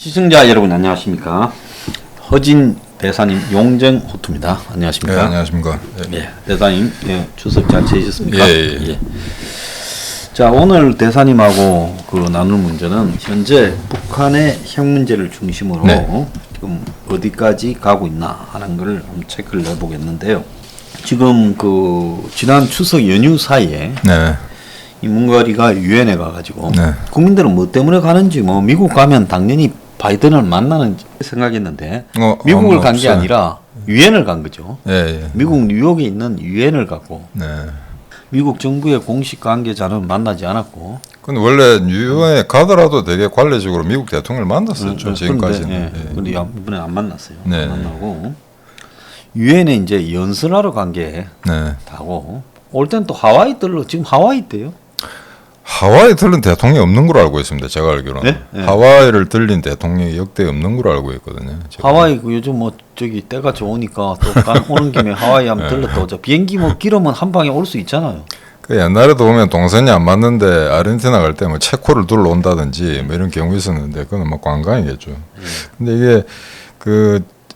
시청자 여러분 안녕하십니까. 허진 대사님 용정 호투입니다. 안녕하십니까. 네, 안녕하십니까. 예, 대사님 추석 잘 지내셨습니까? 예. 자, 오늘 대사님하고 나눌 문제는 현재 북한의 핵 문제를 중심으로 지금 어디까지 가고 있나 하는 걸 한번 체크를 해보겠는데요. 지금 지난 추석 연휴 사이에 이 문거리가 유엔에 가가지고 국민들은 뭐 때문에 가는지 미국 가면 당연히 바이든을 만나는 생각했는데 미국을 간 게 아니라 유엔을 간 거죠. 미국 뉴욕에 있는 유엔을 가고 미국 정부의 공식 관계자는 만나지 않았고. 근데 원래 뉴욕에 가더라도 되게 관례적으로 미국 대통령을 만났었죠. 지금까지는. 근데 이번에 안 만났어요. 안 만나고 유엔에 이제 연설하러 간 게 다고 올 땐 또 하와이 들러 지금 하와이 있대요. 하와이 들른 대통령이 없는 걸로 알고 있습니다. 제가 알기로는. 하와이를 들린 대통령이 역대 없는 걸로 알고 있거든요. 하와이 요즘 때가 좋으니까 또 오는 김에 하와이 한번 들렀다 오자. 비행기 기름은 한 방에 올 수 있잖아요. 그 옛날에도 보면 동선이 안 맞는데 아르헨티나 갈 때 체코를 둘러 온다든지 이런 경우 있었는데 그건 관광이겠죠. 근데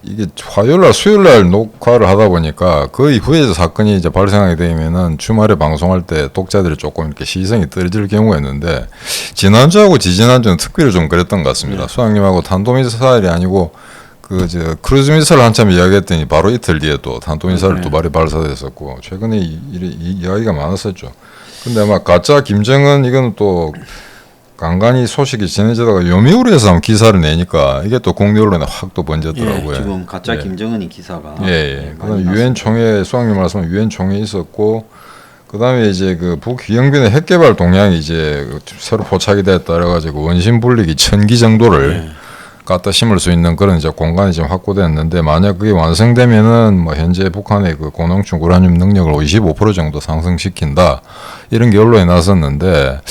이게 화요일날 수요일날 녹화를 하다 보니까 그 이후에 사건이 이제 발생하게 되면은 주말에 방송할 때 독자들이 조금 이렇게 시선이 떨어질 경우가 있는데 지난주하고 지지난주는 특별히 좀 그랬던 것 같습니다. 수장님하고 탄도미사일이 아니고 크루즈 미사일 한참 이야기했더니 바로 이틀 뒤에 또 탄도미사일 두 발이 발사됐었고 최근에 이야기가 많았었죠. 근데 아마 가짜 김정은 이거는 또 간간히 소식이 전해지다가 요미우리에서 기사를 내니까 이게 또 국내 언론에 확 또 번졌더라고요. 지금 가짜 김정은이 기사가. 그다음에 유엔 총회 수장님 말씀은 유엔 총회 있었고 그다음에 이제 북위형변의 핵 개발 동향이 이제 새로 포착이 됐다 그래가지고 원심 분리기 1000기 정도를 갖다 심을 수 있는 그런 이제 공간이 지금 확보됐는데 만약 그게 완성되면은 현재 북한의 고농축 우라늄 능력을 55% 정도 상승시킨다 이런 게 언론에 나섰는데.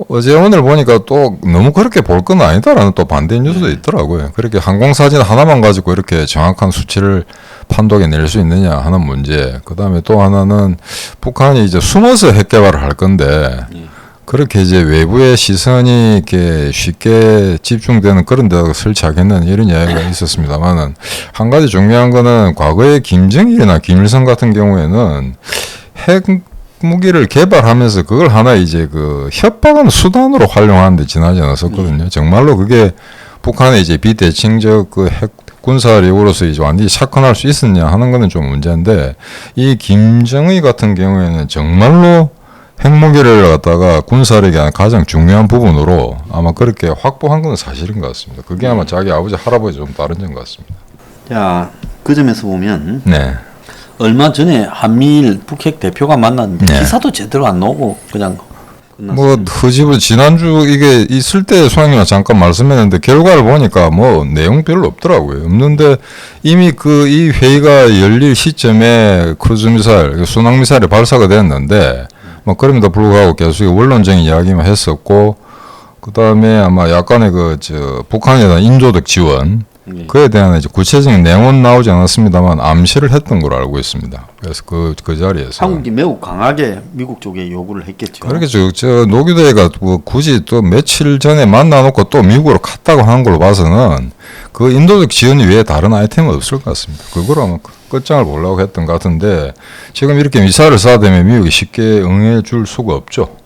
어제 오늘 보니까 또 너무 그렇게 볼 건 아니다라는 또 반대 뉴스도 있더라고요. 그렇게 항공사진 하나만 가지고 이렇게 정확한 수치를 판독해 낼 수 있느냐 하는 문제. 그 다음에 또 하나는 북한이 이제 숨어서 핵 개발을 할 건데 그렇게 이제 외부의 시선이 이렇게 쉽게 집중되는 그런 데다가 설치하겠는 이런 이야기가 있었습니다만은 한 가지 중요한 거는 과거에 김정일이나 김일성 같은 경우에는 핵 무기를 개발하면서 그걸 하나 이제 협박하는 수단으로 활용하는데 지나지 않았었거든요. 정말로 그게 북한의 이제 비대칭적 핵 군사력으로서 이제 완전히 착안할 수 있었냐 하는 거는 좀 문제인데 이 김정의 같은 경우에는 정말로 핵무기를 갖다가 군사력의 가장 중요한 부분으로 아마 그렇게 확보한 건 사실인 것 같습니다. 그게 아마 자기 아버지 할아버지 좀 다른 점 같습니다. 자, 그 점에서 보면 얼마 전에 한미일 북핵 대표가 만났는데 기사도 제대로 안 나오고 그냥 끝났어요. 흐지부 지난주 이게 있을 때 소장님이 잠깐 말씀했는데 결과를 보니까 내용 별로 없더라고요. 없는데 이미 이 회의가 열릴 시점에 크루즈 미사일, 순항 미사일이 발사가 됐는데 그럼에도 불구하고 계속 원론적인 이야기만 했었고 그 다음에 아마 약간의 북한에 대한 인도적 지원 그에 대한 이제 구체적인 내용은 나오지 않았습니다만 암시를 했던 걸로 알고 있습니다. 그래서 그 자리에서 한국이 매우 강하게 미국 쪽에 요구를 했겠죠. 그렇겠죠. 노규대가 굳이 또 며칠 전에 만나놓고 또 미국으로 갔다고 하는 걸로 봐서는 그 인도적 지원 외에 다른 아이템은 없을 것 같습니다. 그거로 아마 끝장을 보려고 했던 것 같은데 지금 이렇게 미사일을 쏴대면 미국이 쉽게 응해줄 수가 없죠.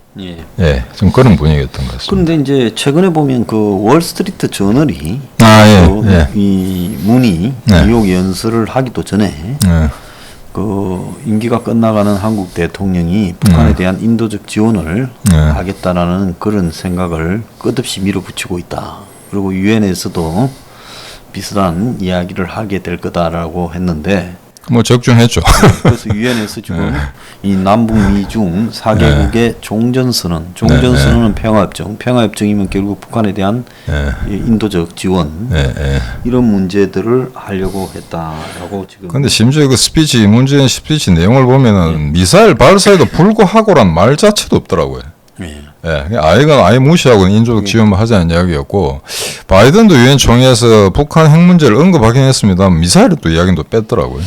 좀 그런 분위기였던 것 같습니다. 그런데 이제 최근에 보면 월스트리트 저널이 이 문이 뉴욕 연설을 하기도 전에 임기가 끝나가는 한국 대통령이 북한에 대한 인도적 지원을 하겠다라는 그런 생각을 끝없이 밀어붙이고 있다. 그리고 유엔에서도 비슷한 이야기를 하게 될 거다라고 했는데 적중했죠. 그래서 유엔에서 지금 이 남북 미중 4개국의 종전선언은 평화협정이면 결국 북한에 대한 인도적 지원 이런 문제들을 하려고 했다라고 지금. 근데 심지어 문재인 스피치 내용을 보면은 미사일 발사에도 불구하고란 말 자체도 없더라고요. 아예 무시하고 인도적 지원만 하자는 이야기였고 바이든도 유엔 총회에서 북한 핵 문제를 언급하긴 했습니다. 미사일을 또 이야기는 또 뺐더라고요.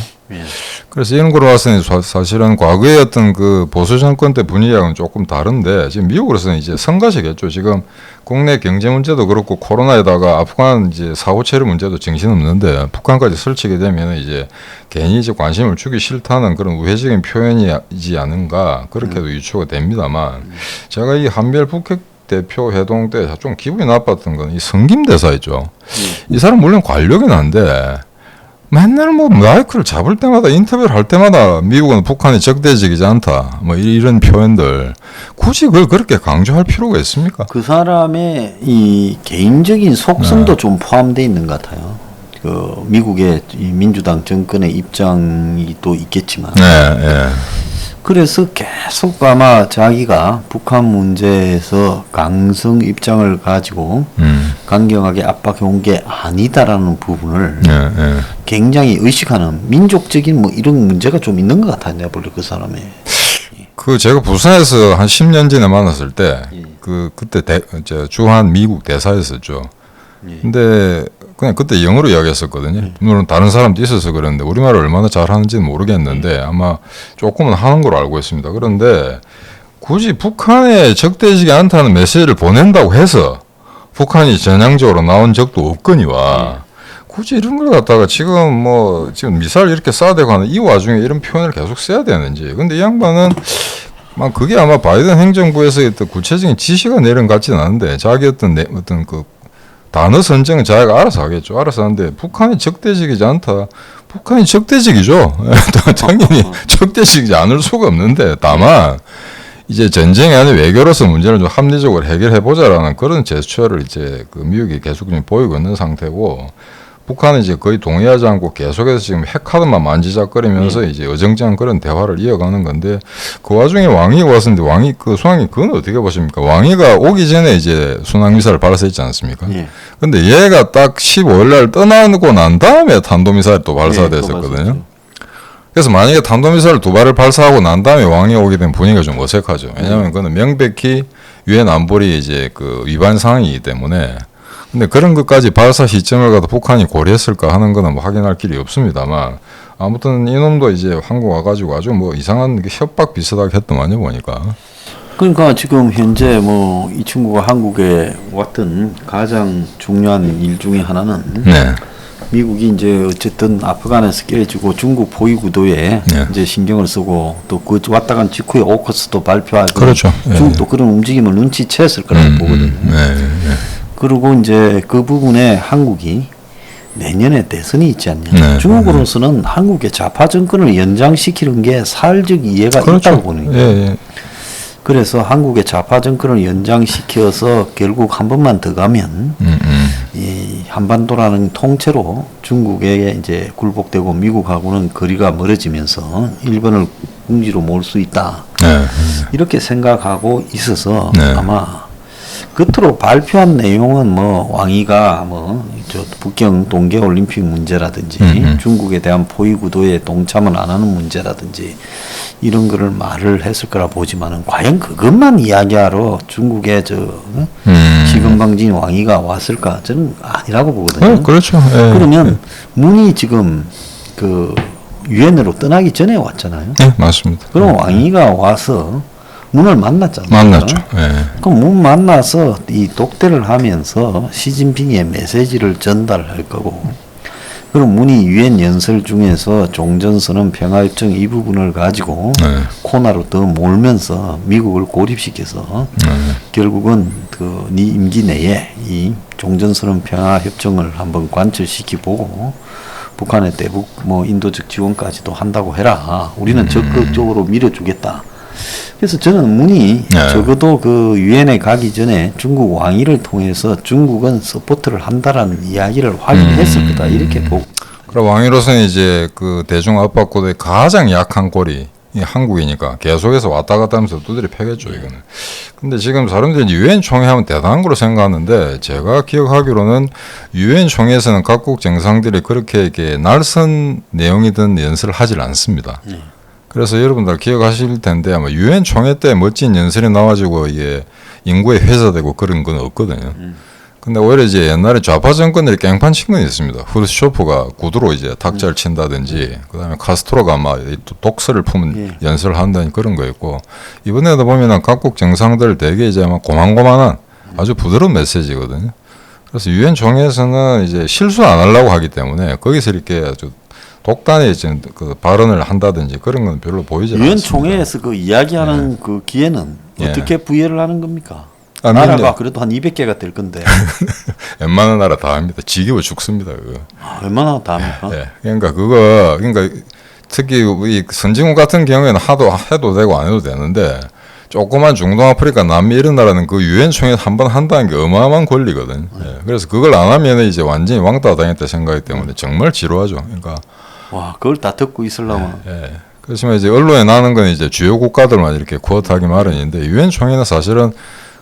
그래서 이런 거로 봤을 때 사실은 과거의 어떤 그 보수 정권 때 분위기하고는 조금 다른데 지금 미국으로서는 이제 성가시겠죠. 지금 국내 경제 문제도 그렇고 코로나에다가 아프간 이제 사고 처리 문제도 정신없는데 북한까지 설치게 되면 이제 괜히 이제 관심을 주기 싫다는 그런 우회적인 표현이지 않은가 그렇게도 유추가 됩니다만 제가 이 한미일 북핵 대표 회동 때 좀 기분이 나빴던 건 이 성김 대사였죠. 이 사람 물론 관력은 한데 맨날 뭐 마이크를 잡을 때마다 인터뷰를 할 때마다 미국은 북한이 적대적이지 않다 뭐 이런 표현들 굳이 그걸 그렇게 강조할 필요가 있습니까? 그 사람의 이 개인적인 속성도 좀 포함되어 있는 것 같아요. 그 미국의 이 민주당 정권의 입장이 또 있겠지만. 네. 그래서 계속 아마 자기가 북한 문제에서 강성 입장을 가지고 강경하게 압박해 온 게 아니다라는 부분을 굉장히 의식하는 민족적인 뭐 이런 문제가 좀 있는 것 같아요. 내가 볼 때 그 사람의. 그 제가 부산에서 한 10년 전에 만났을 때 그때 주한 미국 대사였었죠. 근데 그냥 그때 영어로 이야기했었거든요. 물론 다른 사람도 있어서 그런데 우리말을 얼마나 잘하는지는 모르겠는데 아마 조금은 하는 걸로 알고 있습니다. 그런데 굳이 북한에 적대적이 않다는 메시지를 보낸다고 해서 북한이 전향적으로 나온 적도 없거니와 굳이 이런 걸 갖다가 지금 미사일 이렇게 쏴대고 하는 이 와중에 이런 표현을 계속 써야 되는지. 근데 이 양반은 막 그게 아마 바이든 행정부에서 어떤 구체적인 지시가 내린 것 같지는 않은데 자기 어떤 그 단어 선정은 자기가 알아서 하겠죠. 알아서 하는데 북한이 적대적이지 않다. 북한이 적대적이죠. 당연히 적대적이지 않을 수가 없는데 다만 이제 전쟁이 아닌 외교로서 문제를 좀 합리적으로 해결해 보자라는 그런 제스처를 이제 그 미국이 계속 좀 보이고 있는 상태고 북한은 이제 거의 동의하지 않고 계속해서 지금 핵카드만 만지작거리면서 이제 어정쩡한 그런 대화를 이어가는 건데 그 와중에 왕이 왔었는데 왕이 그 수왕이 그건 어떻게 보십니까? 왕이가 오기 전에 이제 순항미사를 발사했지 않습니까? 근데 얘가 딱 15일 날 떠나고 난 다음에 탄도미사일이 또 발사됐었거든요. 그래서 만약에 탄도미사일 2발을 발사하고 난 다음에 왕이 오게 되면 분위기가 좀 어색하죠. 왜냐하면 그거는 명백히 유엔 안보리 이제 그 위반 사항이기 때문에. 근데 그런 것까지 발사 시점을 갖다 북한이 고려했을까 하는 거는 뭐 확인할 길이 없습니다만 아무튼 이놈도 이제 한국 와가지고 아주 뭐 이상한 협박 비슷하게 했더만요 보니까. 그러니까 지금 현재 뭐 이 친구가 한국에 왔던 가장 중요한 일 중에 하나는 미국이 이제 어쨌든 아프간에서 깨지고 중국 포위 구도에 이제 신경을 쓰고 또 그 왔다 간 직후에 오커스도 발표하고 그렇죠. 중국도 그런 움직임을 눈치챘을 거라고 보거든요. 그리고 이제 그 부분에 한국이 내년에 대선이 있지 않냐. 중국으로서는 한국의 좌파 정권을 연장시키는 게 사회적 이해가 있다고 보는 거예요. 그래서 한국의 좌파 정권을 연장시켜서 결국 한 번만 더 가면 이 한반도라는 통째로 중국에 이제 굴복되고 미국하고는 거리가 멀어지면서 일본을 궁지로 몰 수 있다. 이렇게 생각하고 있어서 아마 겉으로 발표한 내용은 뭐 왕이가 뭐 저 북경 동계 올림픽 문제라든지 중국에 대한 포위 구도에 동참을 안 하는 문제라든지 이런 거를 말을 했을 거라 보지만은 과연 그것만 이야기하러 중국의 저 시건방진 왕이가 왔을까 저는 아니라고 보거든요. 그렇죠. 그러면 문이 지금 그 유엔으로 떠나기 전에 왔잖아요. 네, 맞습니다. 그럼 왕이가 와서 문을 만났잖아요. 만났죠. 그럼 문 만나서 이 독대를 하면서 시진핑의 메시지를 전달할 거고, 그럼 문이 유엔 연설 중에서 종전선언 평화협정 이 부분을 가지고 코너로 더 몰면서 미국을 고립시켜서 결국은 그 네 임기 내에 이 종전선언 평화협정을 한번 관철시키 보고 북한의 대북 뭐 인도적 지원까지도 한다고 해라. 우리는 적극적으로 밀어주겠다. 그래서 저는 문이 적어도 그 유엔에 가기 전에 중국 왕위를 통해서 중국은 서포트를 한다라는 이야기를 확인했을 거다 이렇게 보고. 그럼 왕위로서는 이제 그 대중 압박구도의 가장 약한 골이 이 한국이니까 계속해서 왔다 갔다 하면서 두드려 패겠죠 이거는. 근데 지금 사람들이 유엔 총회 하면 대단한 걸로 생각하는데 제가 기억하기로는 유엔 총회에서는 각국 정상들이 그렇게 이렇게 날선 내용이든 연설을 하질 않습니다. 그래서 여러분들 기억하실 텐데 아마 유엔 총회 때 멋진 연설이 나와가지고 이게 인구에 회자되고 그런 건 없거든요. 근데 오히려 이제 옛날에 좌파 정권들이 깽판 친 건 있습니다. 후르쇼프가 구두로 이제 탁자를 친다든지, 그다음에 카스트로가 막 독서를 품은 연설을 한다는 그런 거였고, 이번에도 보면은 각국 정상들 되게 이제 막 고만고만한 아주 부드러운 메시지거든요. 그래서 유엔 총회에서는 이제 실수 안 하려고 하기 때문에 거기서 이렇게 아주 독단의 지금 그 발언을 한다든지 그런 건 별로 보이지 않습니다. 유엔 총회에서 그 이야기하는 그 기회는 어떻게 부여를 하는 겁니까? 아, 나라가 그래도 한 200개가 될 건데. 웬만한 나라 다 합니다. 지기고 죽습니다. 그거. 웬만하면 다 합니까? 예. 그러니까 특히 이 선진국 같은 경우에는 해도 되고 안 해도 되는데 조그만 중동 아프리카 남미 이런 나라는 그 유엔 총회 한 번 한다는 게 어마어마한 권리거든. 예. 그래서 그걸 안 하면 이제 완전히 왕따 당했다 생각하기 때문에 정말 지루하죠. 그러니까 와, 그걸 다 듣고 있으려면. 예. 그렇지만 이제 언론에 나오는 건 이제 주요 국가들만 이렇게 쿼트하기 마련인데 유엔 총회는 사실은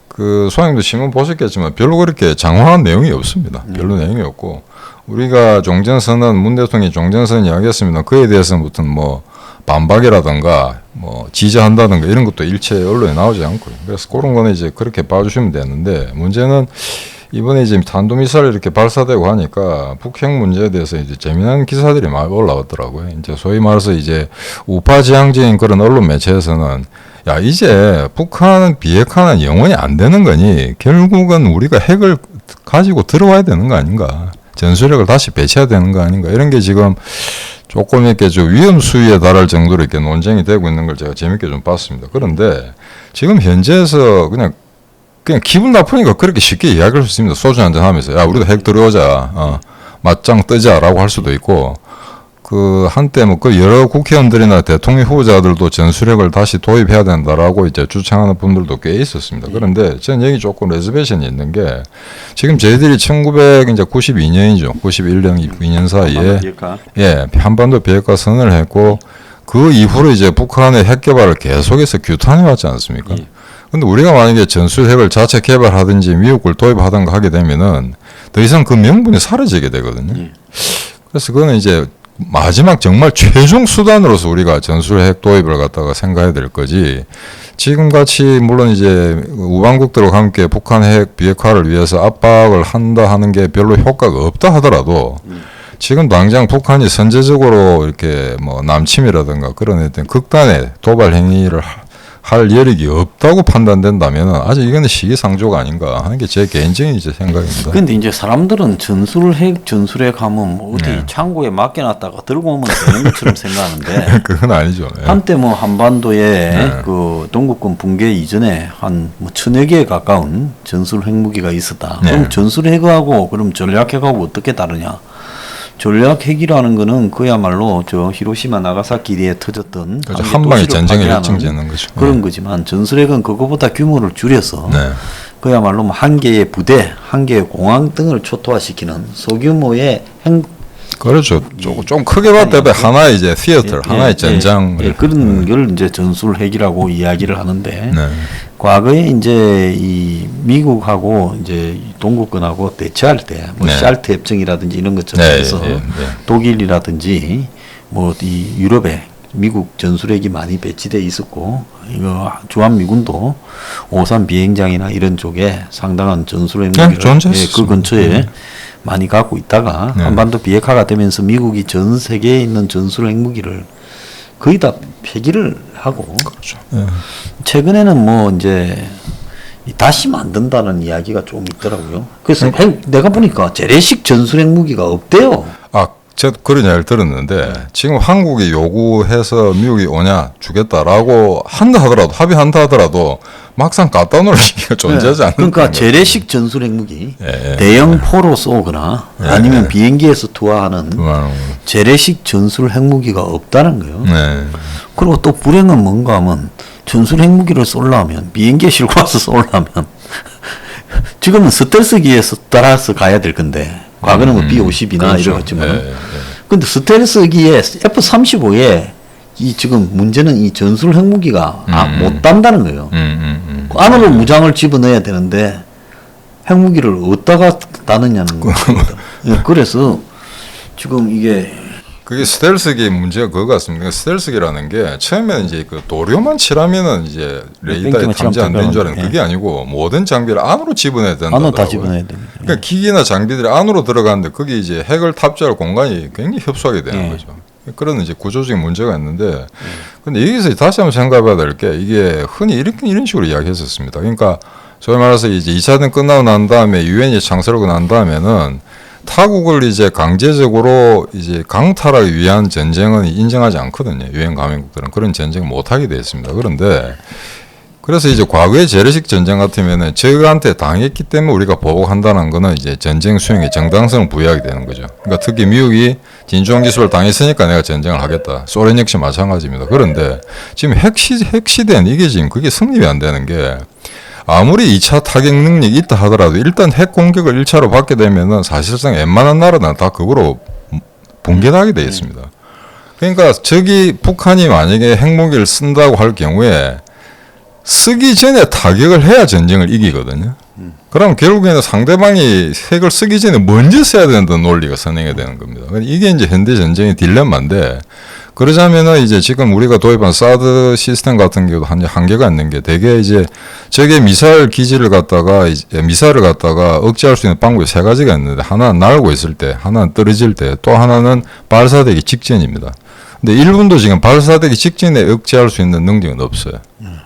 그 소장님도 신문 보셨겠지만 별로 그렇게 장황한 내용이 없습니다. 별로 내용이 없고 우리가 종전선언 문 대통령이 종전선언 이야기했습니다. 그에 대해서는 무슨 뭐 반박이라든가 뭐 지지한다든가 이런 것도 일체 언론에 나오지 않고요. 그래서 그런 거는 이제 그렇게 봐주시면 되는데 문제는 이번에 이제 탄도미사일 이렇게 발사되고 하니까 북핵 문제에 대해서 이제 재미난 기사들이 많이 올라왔더라고요. 이제 소위 말해서 이제 우파지향적인 그런 언론 매체에서는 야 이제 북한은 비핵화는 영원히 안 되는 거니 결국은 우리가 핵을 가지고 들어와야 되는 거 아닌가, 전술핵을 다시 배치해야 되는 거 아닌가, 이런 게 지금 조금 이렇게 좀 위험 수위에 달할 정도로 이렇게 논쟁이 되고 있는 걸 제가 재밌게 좀 봤습니다. 그런데 지금 현재에서 그냥 기분 나쁘니까 그렇게 쉽게 이야기할 수 있습니다. 소주 한잔 하면서 야 우리도 핵 들어오자, 맞짱 뜨자라고 할 수도 있고, 그 한때 뭐 그 여러 국회의원들이나 대통령 후보자들도 전술핵을 다시 도입해야 된다라고 이제 주창하는 분들도 꽤 있었습니다. 그런데 저는 여기 조금 레저베이션이 있는 게 지금 저희들이 1992년이죠. 91년, 2년 사이에 한반도 비핵화 선언을 했고 그 이후로 이제 북한의 핵 개발을 계속해서 규탄해 왔지 않습니까? 근데 우리가 만약에 전술핵을 자체 개발하든지 미국 걸 도입하든가 하게 되면은 더 이상 그 명분이 사라지게 되거든요. 그래서 그거는 이제 마지막 정말 최종 수단으로서 우리가 전술핵 도입을 갖다가 생각해야 될 거지. 지금같이 물론 이제 우방국들과 함께 북한 핵 비핵화를 위해서 압박을 한다 하는 게 별로 효과가 없다 하더라도 지금 당장 북한이 선제적으로 이렇게 뭐 남침이라든가 그런 어떤 극단의 도발 행위를 할 여력이 없다고 판단된다면 아직 이거는 시기상조가 아닌가 하는 게 제 개인적인 이제 생각입니다. 근데 이제 사람들은 전술핵 하면 뭐 어디 창고에 맡겨놨다가 들고 오면 되는 것처럼 생각하는데 그건 아니죠. 한때 뭐 한반도에 그 동국권 붕괴 이전에 한 뭐 1000여 개에 가까운 전술핵 무기가 있었다. 그럼 전술핵하고 그럼 전략핵하고 어떻게 다르냐? 전략핵이라는 거는 그야말로 저 히로시마 나가사키에 터졌던 그렇죠. 한 방에 전쟁을 결정짓는 거죠. 그런 거지만 전술핵은 그거보다 규모를 줄여서 그야말로 뭐 한 개의 부대, 한 개의 공항 등을 초토화시키는 소규모의 그렇죠. 좀 크게 봤을 때 하나의 이제 시어터, 하나의 전장 그런 걸 이제 전술핵이라고 이야기를 하는데 과거에 이제 이 미국하고 이제 동국권하고 대치할 때 뭐 샬트 협정이라든지 이런 것처럼 해서 독일이라든지 뭐 이 유럽에 미국 전술핵이 많이 배치돼 있었고 이거 주한미군도 오산 비행장이나 이런 쪽에 상당한 전술핵 무기를 그 근처에 많이 갖고 있다가 한반도 비핵화가 되면서 미국이 전 세계에 있는 전술핵 무기를 거의 다 폐기를 하고 최근에는 뭐 이제 다시 만든다는 이야기가 좀 있더라고요. 그래서 내가 보니까 재래식 전술핵 무기가 없대요. 제가 그런 이야기를 들었는데 지금 한국이 요구해서 미국이 오냐 주겠다라고 한다 하더라도 합의한다 하더라도 막상 갖다 놓을 시기가 존재하지 않는 그러니까 재래식 전술핵 무기 대형 포로 쏘거나 아니면 비행기에서 투하하는 재래식 전술핵 무기가 없다는 거예요. 그리고 또 불행은 뭔가 하면 전술핵 무기를 쏘려면 비행기에 싣고 와서 쏘려면 지금은 스텔스기에서 따라서 가야 될 건데 과거는 뭐 B-50이나 그렇죠. 이러겠지만 근데 스텔스기에 F-35에 이 지금 문제는 이 전술 핵무기가 못 단다는 거예요. 안으로 무장을 집어넣어야 되는데 핵무기를 어디다가 다느냐는 겁니다. 그래서 지금 이게 그게 스텔스기 문제가 그거 같습니다. 스텔스기라는 게 처음에는 이제 그 도료만 칠하면은 이제 레이더에 탐지 안 되는 줄 알았는데 그게 아니고 모든 장비를 안으로 집어내야 된다. 안으로 다 집어내야 됩니다. 그러니까 기기나 장비들이 안으로 들어가는데 거기 이제 핵을 탑재할 공간이 굉장히 협소하게 되는 거죠. 그런 이제 구조적인 문제가 있는데, 근데 여기서 다시 한번 생각해봐야 될 게 이게 흔히 이런 식으로 이야기했었습니다. 그러니까 소위 말해서 이제 2차 대전 끝나고 난 다음에 유엔이 창설하고 난 다음에는 타국을 이제 강제적으로 이제 강탈하기 위한 전쟁은 인정하지 않거든요. 유엔 가맹국들은 그런 전쟁을 못하게 되어 있습니다. 그런데 그래서 이제 과거의 재래식 전쟁 같으면은 적한테 당했기 때문에 우리가 보복한다는 거는 이제 전쟁 수행에 정당성을 부여하게 되는 거죠. 그러니까 특히 미국이 진주한 기술을 당했으니까 내가 전쟁을 하겠다. 소련 역시 마찬가지입니다. 그런데 지금 핵시대는 이게 지금 그게 성립이 안 되는 게 아무리 2차 타격 능력이 있다 하더라도 일단 핵 공격을 1차로 받게 되면은 사실상 웬만한 나라는 다 그거로 붕괴하게 되어 있습니다. 그러니까 저기 북한이 만약에 핵무기를 쓴다고 할 경우에 쓰기 전에 타격을 해야 전쟁을 이기거든요. 그럼 결국에는 상대방이 핵을 쓰기 전에 먼저 써야 된다는 논리가 선행이 되는 겁니다. 이게 이제 현대 전쟁의 딜레마인데, 그러자면은 이제 지금 우리가 도입한 사드 시스템 같은 경우도 한계가 있는 게 대개 이제 저게 미사일 기지를 갖다가 미사일을 갖다가 억제할 수 있는 방법이 세 가지가 있는데, 하나는 날고 있을 때, 하나는 떨어질 때, 또 하나는 발사되기 직전입니다. 근데 일본도 지금 발사되기 직전에 억제할 수 있는 능력은 없어요.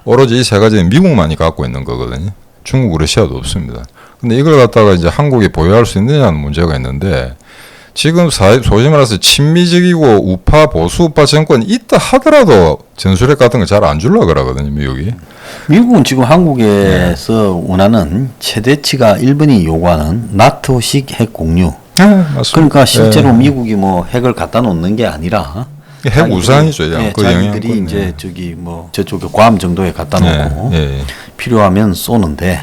오로지 이 세 가지는 미국만이 갖고 있는 거거든요. 중국, 러시아도 없습니다. 근데 이걸 갖다가 이제 한국이 보유할 수 있느냐는 문제가 있는데, 지금 소위 말해서 친미적이고 우파 보수 우파 정권이 있다 하더라도 전술핵 같은 거 잘 안 주려고 그러거든요, 미국이. 미국은 지금 한국에서 원하는 최대치가 일본이 요구하는 나토식 핵 공유. 맞습니다. 그러니까 실제로 미국이 뭐 핵을 갖다 놓는 게 아니라 핵 우산이죠. 그 자기들이 이제 저기 뭐 저쪽에 괌 정도에 갖다 놓고 필요하면 쏘는데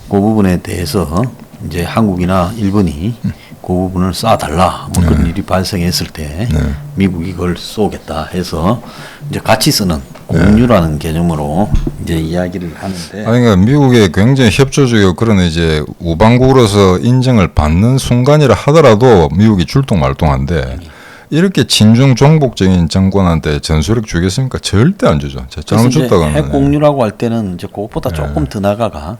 그 부분에 대해서 이제 한국이나 일본이 그 부분을 쏴달라 뭐 그런 일이 발생했을 때 미국이 그걸 쏘겠다 해서 이제 같이 쓰는 공유라는 개념으로 이제 이야기를 하는데. 그러니까 미국의 굉장히 협조적이고 그런 이제 우방국으로서 인정을 받는 순간이라 하더라도 미국이 출동말동한데. 이렇게 친중 종북적인 정권한테 전술핵 주겠습니까? 절대 안 주죠. 잘못 줬다가 핵 공유라고 할 때는 이제 그것보다 조금 더 나가가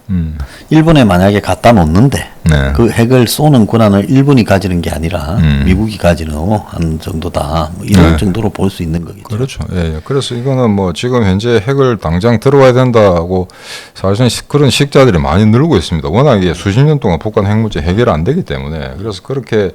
일본에 만약에 갖다 놓는데 그 핵을 쏘는 권한을 일본이 가지는 게 아니라 미국이 가지는 하는 정도다. 뭐 이런 정도로 볼 수 있는 거겠죠. 그렇죠. 예. 그래서 이거는 뭐 지금 현재 핵을 당장 들어와야 된다고 사실은 그런 식자들이 많이 늘고 있습니다. 워낙에 수십 년 동안 북한 핵 문제 해결 안 되기 때문에 그래서 그렇게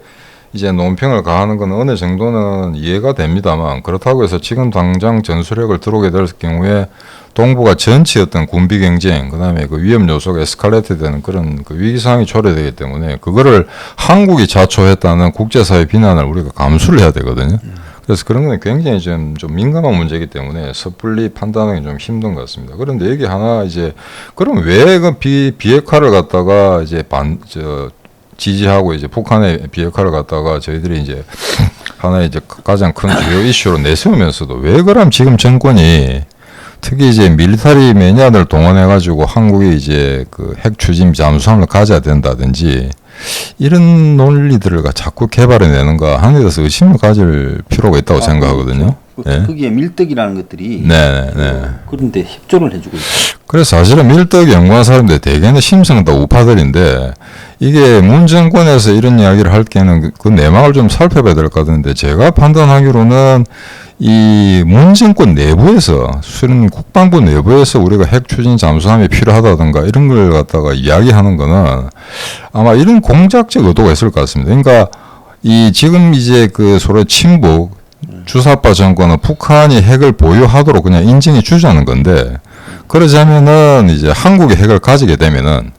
이제 논평을 가하는 건 어느 정도는 이해가 됩니다만, 그렇다고 해서 지금 당장 전술핵을 들어오게 될 경우에 동북아 전체 어떤 군비 경쟁, 그다음에 그 위험 요소가 에스컬레이트 되는 그런 그 위기 상황이 초래되기 때문에 그거를 한국이 자초했다는 국제사회 비난을 우리가 감수를 해야 되거든요. 그래서 그런 건 굉장히 좀 민감한 문제이기 때문에 섣불리 판단하기 좀 힘든 것 같습니다. 그런데 여기 하나 이제 그럼 왜 그 비핵화를 갖다가 이제 지지하고 이제 북한의 비핵화를 갖다가 저희들이 이제 하나의 이제 가장 큰 주요 이슈로 내세우면서도 왜 그럼 지금 정권이 특히 이제 밀리터리 매니아들 동원해 가지고 한국이 이제 그 핵 추진 잠수함을 가져야 된다든지 이런 논리들을 자꾸 개발해 내는가 하는 데 대해서 의심을 가질 필요가 있다고 생각하거든요. 거기에 밀떡이라는 것들이 그런데 협조를 해주고 있어요. 그래서 사실은 밀떡 연구한 사람들 대개는 심성 다 우파들인데 이게 문 정권에서 이런 이야기를 할 때는 그 내막을 좀 살펴봐야 될 것 같은데 제가 판단하기로는 이 문 정권 내부에서 수련 국방부 내부에서 우리가 핵 추진 잠수함이 필요하다든가 이런 걸 갖다가 이야기하는 거는 아마 이런 공작적 의도가 있을 것 같습니다. 그러니까 이 지금 이제 그 소위 친북 주사파 정권은 북한이 핵을 보유하도록 그냥 인정해 주자는 건데 그러자면은 이제 한국이 핵을 가지게 되면은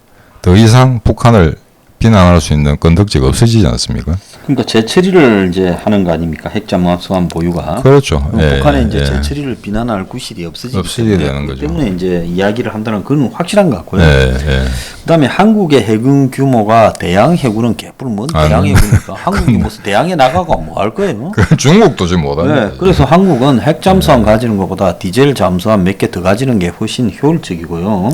더 이상 북한을 비난할 수 있는 건덕지가 없어지지 않습니까? 그러니까 재처리를 이제 하는 거 아닙니까? 핵잠수함 보유가. 그렇죠. 북한의 이제 재처리를 비난할 구실이 없어지게 되는 거죠. 때문에 이제 이야기를 한다는 건 확실한 것 같고요. 그다음에 한국의 해군 규모가 대양 해군은 개뿔 뭔 대양 해군이니까 한국이 무슨 대양에 나가고 뭐 할 거예요? 중국도 지금 못하네. 그래서 한국은 핵잠수함 가지는 것보다 디젤 잠수함 몇 개 더 가지는 게 훨씬 효율적이고요.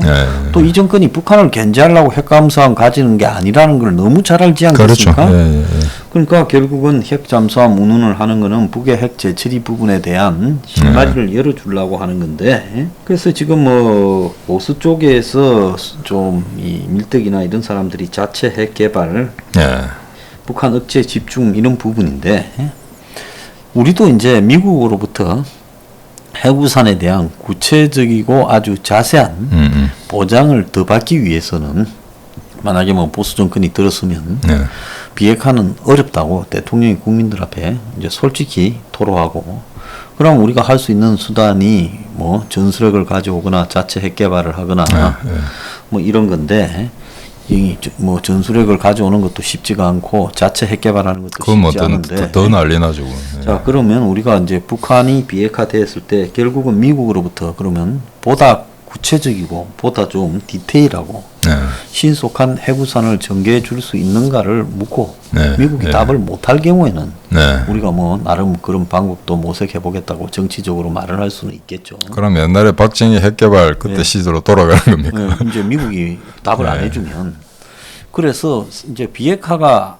또 이 정권이 북한을 견제하려고 핵잠수함 가지는 게 아니라는 걸 너무 잘 알지 그렇죠. 않겠습니까? 예, 예, 예. 그러니까 결국은 핵 잠수함 운운을 하는 거는 북의 핵 재처리 부분에 대한 실마리를 열어주려고 하는 건데, 그래서 지금 뭐 보수 쪽에서 좀 이 밀떡이나 이런 사람들이 자체 핵 개발, 예. 북한 억제 집중 이런 부분인데, 우리도 이제 미국으로부터 해구산에 대한 구체적이고 아주 자세한 보장을 더 받기 위해서는, 만약에 뭐 보수 정권이 들었으면 네. 비핵화는 어렵다고 대통령이 국민들 앞에 이제 솔직히 토로하고, 그럼 우리가 할 수 있는 수단이 뭐 전술핵을 가져오거나 자체 핵 개발을 하거나 뭐 이런 건데, 이 뭐 전술핵을 가져오는 것도 쉽지가 않고 자체 핵 개발하는 것도 그건 쉽지 않은데, 더 난리 나죠. 예. 자, 그러면 우리가 이제 북한이 비핵화됐을 때 결국은 미국으로부터 그러면 보다 구체적이고 보다 좀 디테일하고 네. 신속한 해구산을 전개해 줄 수 있는가를 묻고, 네. 미국이 네. 답을 못할 경우에는 네. 우리가 뭐 나름 그런 방법도 모색해 보겠다고 정치적으로 말을 할 수는 있겠죠. 그럼 옛날에 박정희 핵개발 그때 네. 시대로 돌아가는 겁니까? 네, 이제 미국이 답을 안 네. 해주면, 그래서 이제 비핵화가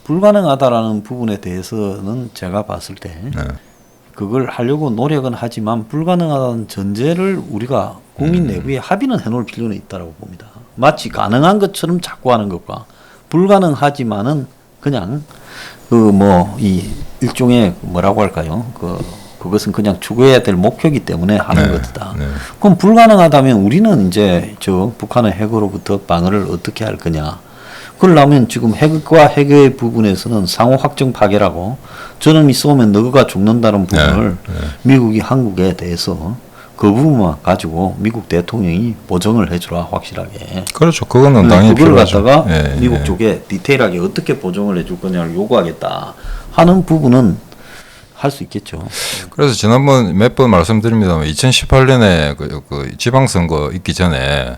불가능하다라는 부분에 대해서는 제가 봤을 때 네. 그걸 하려고 노력은 하지만 불가능하다는 전제를 우리가 국민 내부에 합의는 해놓을 필요는 있다고 봅니다. 마치 가능한 것처럼 자꾸 하는 것과 불가능하지만은 그냥 그 뭐 이 일종의 뭐라고 할까요? 그것은 그냥 추구해야 될 목표이기 때문에 하는 네. 것이다. 네. 그럼 불가능하다면 우리는 이제 저 북한의 핵으로부터 방어를 어떻게 할 거냐? 그러려면 지금 핵과 핵의 부분에서는 상호 확정 파괴라고, 저놈이 쏘면 너가 죽는다는 부분을 미국이 한국에 대해서 그 부분만 가지고 미국 대통령이 보정을 해주라, 확실하게. 그렇죠. 그거는 당연히 그걸 필요하죠. 갖다가 예, 미국 예. 쪽에 디테일하게 어떻게 보정을 해줄 거냐를 요구하겠다 하는 부분은 할 수 있겠죠. 그래서 지난번 몇 번 말씀드립니다만 2018년에 그 지방선거 있기 전에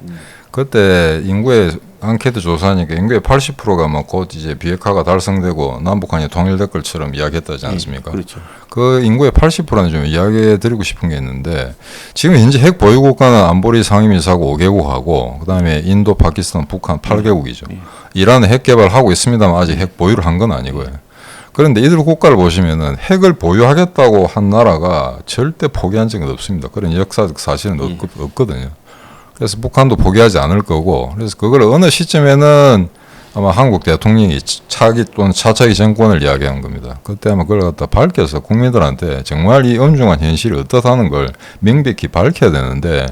그때 인구의 앙케이트 조사하니까 인구의 80%가 뭐 곧 이제 비핵화가 달성되고 남북한이 통일될 것처럼 이야기했다지 않습니까? 그렇죠. 그 인구의 80%는 좀 이야기해 드리고 싶은 게 있는데, 지금 현재 핵 보유 국가는 안보리 상임이사국 5개국하고 그다음에 인도, 파키스탄, 북한 8개국이죠. 이란은 핵 개발하고 있습니다만 아직 핵 보유를 한 건 아니고요. 그런데 이들 국가를 보시면은 핵을 보유하겠다고 한 나라가 절대 포기한 적은 없습니다. 그런 역사적 사실은 없거든요. 그래서 북한도 포기하지 않을 거고, 그래서 그걸 어느 시점에는 아마 한국 대통령이 차기 또는 차차기 정권을 이야기한 겁니다. 그때 아마 그걸 갖다 밝혀서 국민들한테 정말 이 엄중한 현실이 어떻다는 걸 명백히 밝혀야 되는데,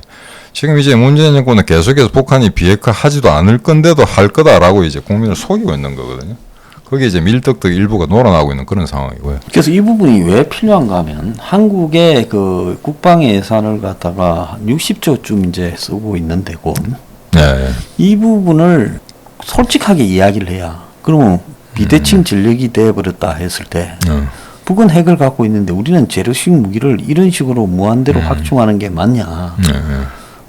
지금 이제 문재인 정권은 계속해서 북한이 비핵화 하지도 않을 건데도 할 거다라고 이제 국민을 속이고 있는 거거든요. 거기에 이제 밀떡떡 일부가 놀아나고 있는 그런 상황이고요. 그래서 이 부분이 왜 필요한가 하면, 한국의 그 국방 예산을 갖다가 60조쯤 이제 쓰고 있는 데고, 네. 이 부분을 솔직하게 이야기를 해야, 그러면 비대칭 전력이 되어버렸다 했을 때, 북은 핵을 갖고 있는데 우리는 재래식 무기를 이런 식으로 무한대로 확충하는 게 맞냐.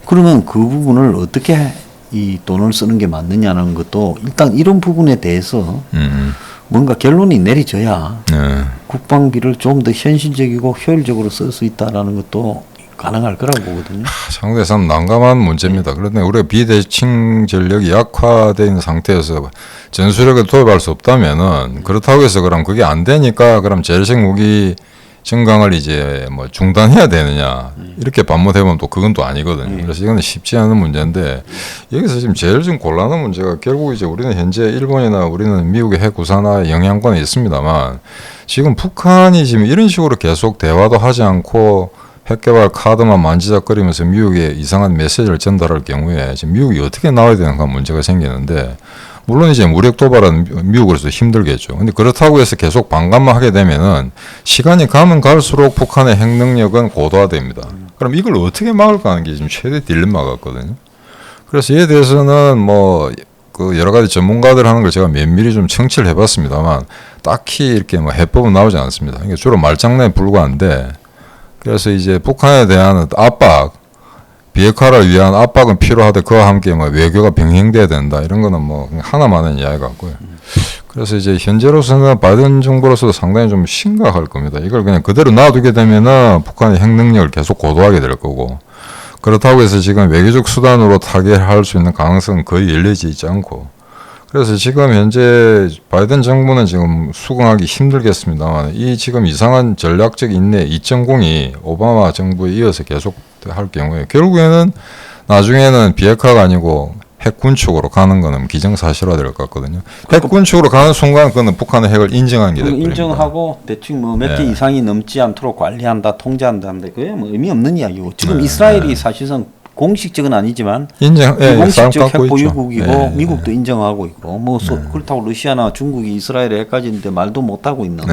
그러면 그 부분을 어떻게 이 돈을 쓰는 게 맞느냐는 것도, 일단 이런 부분에 대해서 뭔가 결론이 내려져야 국방비를 좀 더 현실적이고 효율적으로 쓸 수 있다라는 것도 가능할 거라고 보거든요. 상당히 참 난감한 문제입니다. 그런데 우리가 비대칭 전력이 약화되어 있는 상태에서 전술핵을 도입할 수 없다면은, 그렇다고 해서 그럼 그게 안 되니까 그럼 재래식 무기 증강을 이제 뭐 중단해야 되느냐, 이렇게 반문해보면 또 그건 또 아니거든요. 그래서 이거는 쉽지 않은 문제인데, 여기서 지금 제일 좀 곤란한 문제가, 결국 이제 우리는 현재 일본이나 우리는 미국의 핵 구사나 영향권에 있습니다만, 지금 북한이 지금 이런 식으로 계속 대화도 하지 않고 핵개발 카드만 만지작거리면서 미국에 이상한 메시지를 전달할 경우에 지금 미국이 어떻게 나와야 되는가 문제가 생기는데, 물론 이제 무력 도발은 미국으로서 힘들겠죠. 근데 그렇다고 해서 계속 반감만 하게 되면은 시간이 가면 갈수록 북한의 핵 능력은 고도화됩니다. 그럼 이걸 어떻게 막을까 하는 게 지금 최대 딜레마 같거든요. 그래서 이에 대해서는 뭐 그 여러 가지 전문가들 하는 걸 제가 면밀히 좀 청취를 해봤습니다만, 딱히 이렇게 뭐 해법은 나오지 않습니다. 이게 주로 말장난에 불과한데, 그래서 이제 북한에 대한 압박, 비핵화를 위한 압박은 필요하되 그와 함께 뭐 외교가 병행돼야 된다, 이런 거는 뭐 하나만한 이야기 같고요. 그래서 이제 현재로서는 바이든 정부로서도 상당히 좀 심각할 겁니다. 이걸 그냥 그대로 놔두게 되면은 북한의 핵 능력을 계속 고도하게 될 거고, 그렇다고 해서 지금 외교적 수단으로 타결할 수 있는 가능성은 거의 열리지 있지 않고, 그래서 지금 현재 바이든 정부는 지금 수긍하기 힘들겠습니다만 이 지금 이상한 전략적 인내 2.0이 오바마 정부에 이어서 계속 할 경우에 결국에는 나중에는 비핵화가 아니고 핵군 축으로 가는 거는 기정사실화될 것 같거든요. 핵군 축으로 가는 순간 그는 북한의 핵을 인정한 게 됩니다. 인정하고 대충 뭐 몇 개 네. 이상이 넘지 않도록 관리한다, 통제한다는데 그게 뭐 의미 없는 이야기고 지금 네. 이스라엘이 사실상 공식적은 아니지만 싸움 공식적 핵 갖고 있죠. 보유국이고 미국도 인정하고 있고 뭐 그렇다고 러시아나 중국이 이스라엘에 핵 가지는데 말도 못 하고 있는.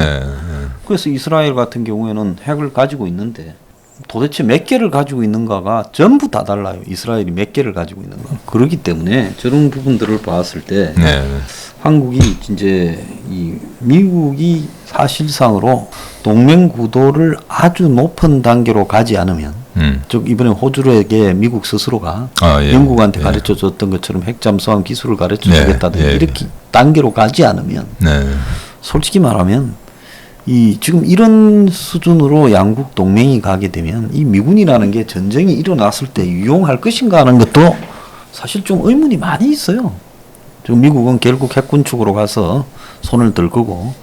그래서 이스라엘 같은 경우에는 핵을 가지고 있는데 도대체 몇 개를 가지고 있는가가 전부 다 달라요. 이스라엘이 몇 개를 가지고 있는가. 그렇기 때문에 저런 부분들을 봤을 때 한국이 이제 이 미국이 사실상으로 동맹 구도를 아주 높은 단계로 가지 않으면 즉 이번에 호주에게 미국 스스로가 영국한테 가르쳐 줬던 것처럼 핵 잠수함 기술을 가르쳐 주겠다든지 이렇게 단계로 가지 않으면 솔직히 말하면 이 지금 이런 수준으로 양국 동맹이 가게 되면 이 미군이라는 게 전쟁이 일어났을 때 유용할 것인가 하는 것도 사실 좀 의문이 많이 있어요. 지금 미국은 결국 핵군 축으로 가서 손을 들 거고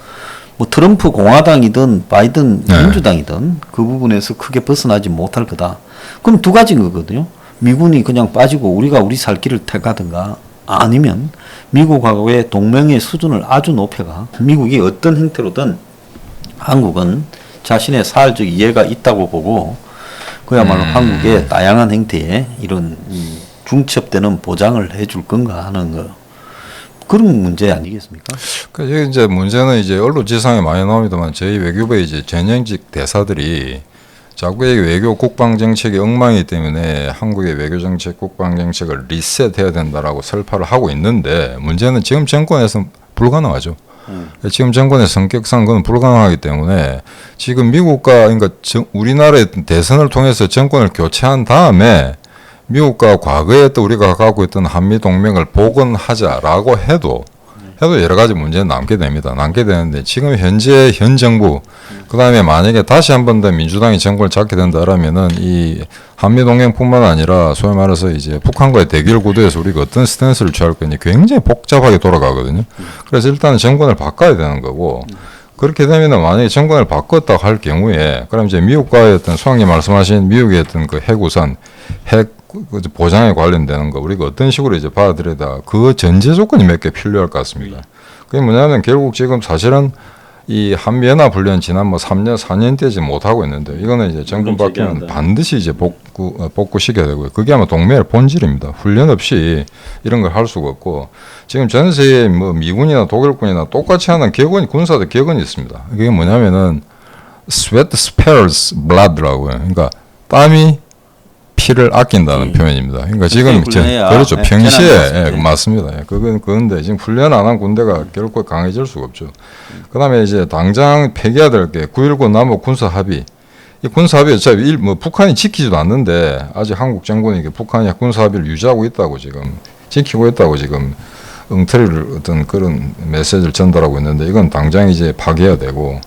뭐 트럼프 공화당이든 바이든 민주당이든 그 부분에서 크게 벗어나지 못할 거다. 그럼 두 가지인 거거든요. 미군이 그냥 빠지고 우리가 우리 살 길을 택하든가 아니면 미국하고의 동맹의 수준을 아주 높여가 미국이 어떤 형태로든 한국은 자신의 사활적 이해가 있다고 보고 그야말로 한국의 다양한 형태의 이런 중첩되는 보장을 해줄 건가 하는 거 그런 문제 아니겠습니까? 그 이제 문제는 이제 언론지상에 많이 나옵니다만 저희 외교부의 이제 전형직 대사들이 자꾸 외교 국방 정책이 엉망이기 때문에 한국의 외교 정책, 국방 정책을 리셋해야 된다라고 설파를 하고 있는데 문제는 지금 정권에서 불가능하죠. 지금 정권의 성격상 그건 불가능하기 때문에 지금 미국과 그러니까 우리나라의 대선을 통해서 정권을 교체한 다음에 미국과 과거에 또 우리가 갖고 있던 한미 동맹을 복원하자라고 해도 여러 가지 문제는 남게 됩니다. 남게 되는데 지금 현재 현 정부 그다음에 만약에 다시 한 번 더 민주당이 정권을 잡게 된다라면은 이 한미 동맹뿐만 아니라 소위 말해서 이제 북한과의 대결 구도에서 우리가 어떤 스탠스를 취할 거니 굉장히 복잡하게 돌아가거든요. 그래서 일단은 정권을 바꿔야 되는 거고 그렇게 되면은 만약에 정권을 바꿨다고 할 경우에 그럼 이제 미국과의 어떤 소장님 말씀하신 미국의 어떤 그 핵우산 핵 보장에 관련되는 거 우리가 어떤 식으로 이제 받아들여다 그 전제 조건이 몇 개 필요할 것 같습니다. 그게 뭐냐면 결국 지금 사실은 이 한미연합훈련 지난 뭐 3년 4년 되지 못하고 있는데 이거는 이제 정권 바뀌면 반드시 이제 복구시켜야 되고요. 그게 아마 동맹의 본질입니다. 훈련 없이 이런 걸 할 수가 없고 지금 전 세계 뭐 미군이나 독일군이나 똑같이 하는 격언이 군사들 격언이 있습니다. 그게 뭐냐면은 sweat spares blood라고요. 그러니까 땀이 피를 아낀다는 표현입니다. 그러니까 지금 그렇죠. 평시에 맞습니다. 그건데 지금 훈련 안 한 군대가 결코 강해질 수가 없죠. 그다음에 이제 당장 폐기해야 될 게 9.19 남북 군사 합의. 이 군사 합의 어차피 뭐 북한이 지키지도 않는데 아직 한국 정권이 북한이 군사 합의를 유지하고 있다고 지금 지키고 있다고 지금 엉터리를 어떤 그런 메시지를 전달하고 있는데 이건 당장 이제 파기해야 되고.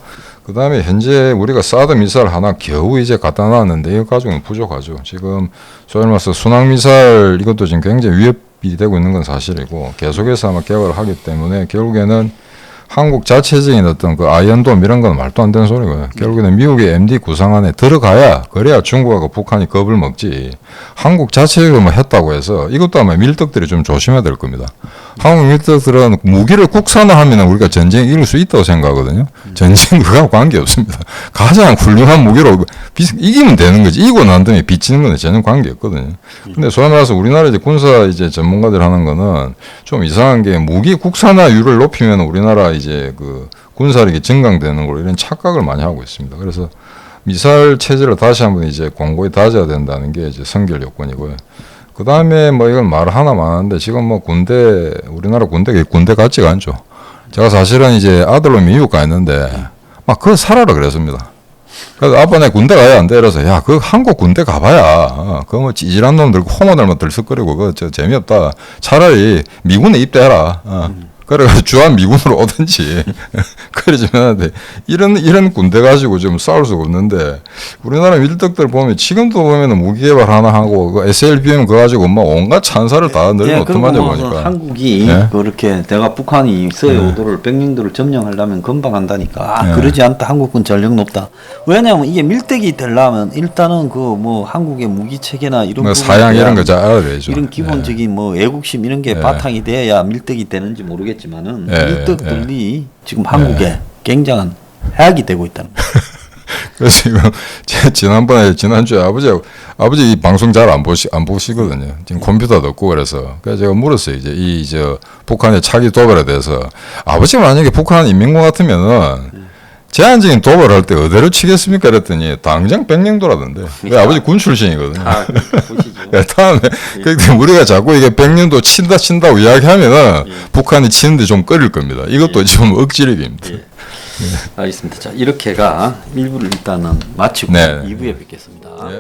그 다음에 현재 우리가 사드 미사일 하나 겨우 이제 갖다 놨는데 이거 가지고는 부족하죠. 지금 소위 말해서 순항 미사일 이것도 지금 굉장히 위협이 되고 있는 건 사실이고 계속해서 아마 개발을 하기 때문에 결국에는 한국 자체적인 어떤 그 아이언돔 이런 건 말도 안 되는 소리고요. 결국에는 미국의 MD 구상 안에 들어가야 그래야 중국하고 북한이 겁을 먹지. 한국 자체적으로 뭐 했다고 해서 이것도 아마 밀떡들이 좀 조심해야 될 겁니다. 한국 밀떡들은 무기를 국산화하면 우리가 전쟁 이길 수 있다고 생각하거든요. 전쟁 그거하고 관계없습니다. 가장 훌륭한 무기로 이기면 되는 거지. 이기고 난 다음에 비치는 건 전혀 관계없거든요. 근데 소위 말해서 우리나라 이제 군사 이제 전문가들 하는 거는 좀 이상한 게 무기 국산화율을 높이면 우리나라 이제 그 군사력이 증강되는 걸로 이런 착각을 많이 하고 있습니다. 그래서 미사일 체제를 다시 한번 이제 공고히 다져야 된다는 게 이제 선결 요건이고요. 그 다음에 뭐 이건 말 하나 많은데 지금 뭐 우리나라 군대 같지가 않죠. 제가 사실은 이제 아들로 미국 가 있는데 막 그거 살아라 그랬습니다. 그래서 아빠 내 군대 가야 안 돼. 그래서 야, 그 한국 군대 가봐야 그거 뭐 찌질한 놈들 호모들만 들썩거리고 그거 저 재미없다. 차라리 미군에 입대해라. 그래가지고 주한 미군으로 오든지 그러지면 하는데 이런 군대 가지고 좀 싸울 수가 없는데 우리나라 밀떡들 보면 지금도 보면은 무기 개발 하나 하고 그 SLBM 그거 가지고 막 온갖 찬사를 다 늘면 어떡하냐 보니까. 한국이 네? 그렇게 내가 북한이 서해 오도를 백령도를 점령하려면 금방 한다니까. 그러지 않다. 한국군 전력 높다. 왜냐하면 이게 밀떡이 되려면 일단은 그 뭐 한국의 무기 체계나 이런 뭐 부분에 사양 이런 대한 거 잘 알아야죠. 이런 기본적인 뭐 애국심 이런 게 바탕이 돼야 밀떡이 되는지 모르겠지만은 밀떡들이 지금 한국에 굉장한 해악이 되고 있다는 거예요. 그래서 지금 지난주에 아버지 이 방송 잘 안 보시거든요. 지금 컴퓨터도 없고 그래서 제가 물었어요. 이제 저 북한의 차기 도발에 대해서 아버지 만약에 북한 인민군 같으면은 제한적인 도발할 때 어디로 치겠습니까? 그랬더니 당장 백령도라던데. 왜 아버지 군 출신이거든요. 보시죠. 다음에 그때 우리가 자꾸 이게 백령도 친다고 이야기하면은 북한이 치는데 좀 꺼릴 겁니다. 이것도 좀 억지력입니다. 알겠습니다. 자, 이렇게가 1부를 일단은 마치고 네. 2부에 뵙겠습니다. 예.